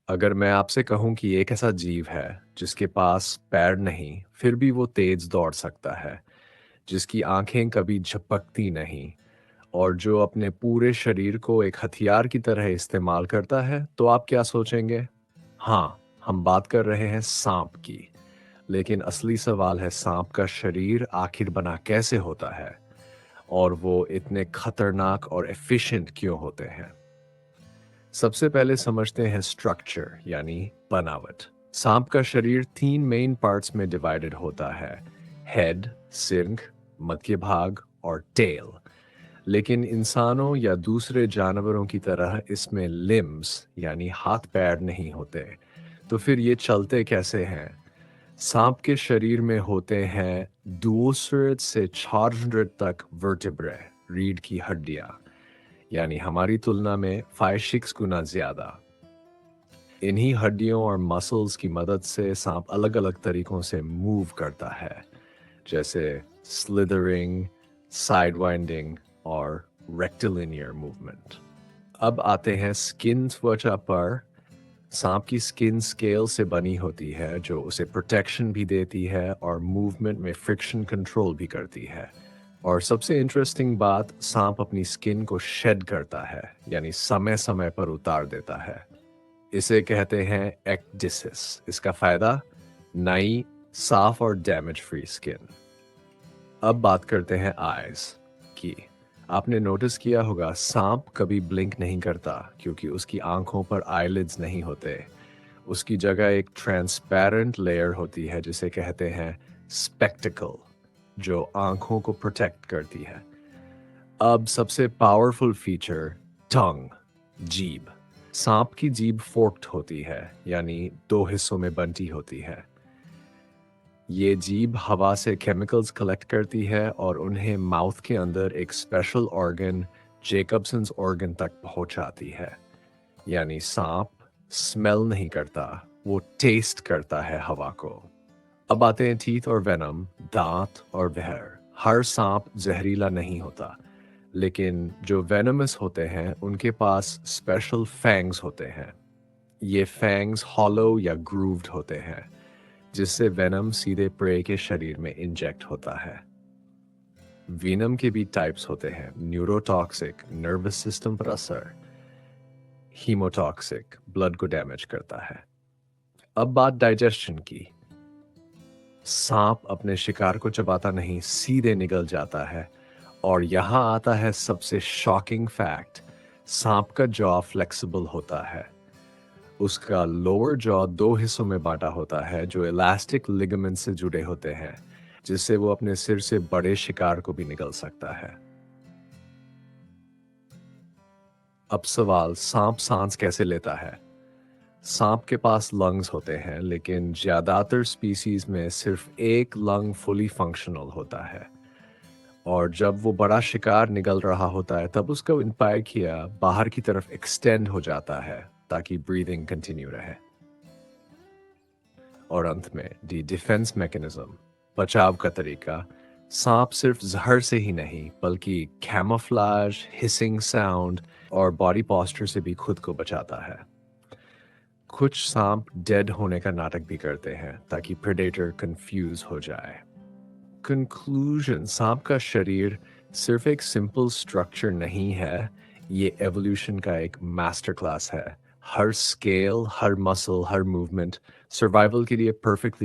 अगर मैं आपसे कहूँ कि एक ऐसा जीव है जिसके पास पैर नहीं फिर भी वो तेज दौड़ सकता है, जिसकी आंखें कभी झपकती नहीं और जो अपने पूरे शरीर को एक हथियार की तरह इस्तेमाल करता है, तो आप क्या सोचेंगे? हाँ, हम बात कर रहे हैं सांप की। लेकिन असली सवाल है सांप का शरीर आखिर बना कैसे होता है और वो इतने खतरनाक और एफिशिएंट क्यों होते हैं। सबसे पहले समझते हैं स्ट्रक्चर यानी बनावट। सांप का शरीर 3 मेन पार्ट्स में डिवाइडेड होता है: हेड, सिंग, मध्य भाग और टेल। लेकिन इंसानों या दूसरे जानवरों की तरह इसमें लिम्स यानी हाथ पैर नहीं होते। तो फिर ये चलते कैसे हैं? सांप के शरीर में होते हैं 200 से 400 तक वर्टेब्रे, रीढ़ की हड्डियां, यानी हमारी तुलना में 5-6 गुना ज्यादा। इन्हीं हड्डियों और मसल्स की मदद से सांप अलग अलग तरीकों से मूव करता है, जैसे स्लिदरिंग, साइड वाइंडिंग और रेक्टिलिनियर मूवमेंट। अब आते हैं स्किन त्वचा पर। सांप की स्किन स्केल से बनी होती है, जो उसे प्रोटेक्शन भी देती है और मूवमेंट में फ्रिक्शन कंट्रोल भी करती है। और सबसे इंटरेस्टिंग बात, सांप अपनी स्किन को शेड करता है, यानी समय समय पर उतार देता है। इसे कहते हैं एक्डिसिस। इसका फायदा, नई, साफ और डैमेज फ्री स्किन। अब बात करते हैं आईज की। आपने नोटिस किया होगा सांप कभी ब्लिंक नहीं करता क्योंकि उसकी आंखों पर आईलिड्स नहीं होते। उसकी जगह एक ट्रांसपेरेंट लेयर होती है जिसे कहते हैं स्पेक्टिकल, जो आंखों को प्रोटेक्ट करती है। अब सबसे पावरफुल फीचर, टंग, जीभ। सांप की जीभ फोर्क्ड होती है, यानी 2 हिस्सों में बंटी होती है। ये जीभ हवा से केमिकल्स कलेक्ट करती है और उन्हें माउथ के अंदर एक स्पेशल ऑर्गन, जेकब्सन्स ऑर्गन तक पहुंचाती है। यानी सांप स्मेल नहीं करता, वो टेस्ट करता है हवा को। अब आते हैं टीथ और वेनम, दांत और जहर। हर सांप जहरीला नहीं होता, लेकिन जो वेनमस होते हैं उनके पास स्पेशल फैंग्स होते हैं। ये फैंग्स हॉलो या ग्रूव्ड होते हैं, जिससे वेनम सीधे प्रे के शरीर में इंजेक्ट होता है। वीनम के भी टाइप्स होते हैं: न्यूरोटॉक्सिक, नर्वस सिस्टम पर असर; हीमोटॉक्सिक, ब्लड को डैमेज करता है। अब बात डाइजेशन की। सांप अपने शिकार को चबाता नहीं, सीधे निगल जाता है। और यहां आता है सबसे शॉकिंग फैक्ट, सांप का जॉ फ्लेक्सिबल होता है। उसका लोअर जॉ 2 हिस्सों में बांटा होता है, जो इलास्टिक लिगामेंट से जुड़े होते हैं, जिससे वो अपने सिर से बड़े शिकार को भी निगल सकता है। अब सवाल, सांप सांस कैसे लेता है? सांप के पास लंग्स होते हैं, लेकिन ज्यादातर स्पीसीज में सिर्फ एक लंग फुली फंक्शनल होता है। और जब वो बड़ा शिकार निगल रहा होता है, तब उसका इनपायकिया बाहर की तरफ एक्सटेंड हो जाता है ताकि ब्रीदिंग कंटिन्यू रहे। और अंत में दी डिफेंस मैकेनिज्म, बचाव का तरीका। सांप सिर्फ जहर से ही नहीं, बल्कि कैमोफ्लेज, हिसिंग साउंड और बॉडी पोस्चर से भी खुद को बचाता है। कुछ सांप डेड होने का नाटक भी करते हैं ताकि प्रेडेटर कंफ्यूज हो जाए। कंक्लूजन, सांप का शरीर सिर्फ एक सिंपल स्ट्रक्चर नहीं है, ये एवोल्यूशन का एक मास्टर क्लास है। हर स्केल, हर मसल, हर मूवमेंट सर्वाइवल के लिए परफेक्टली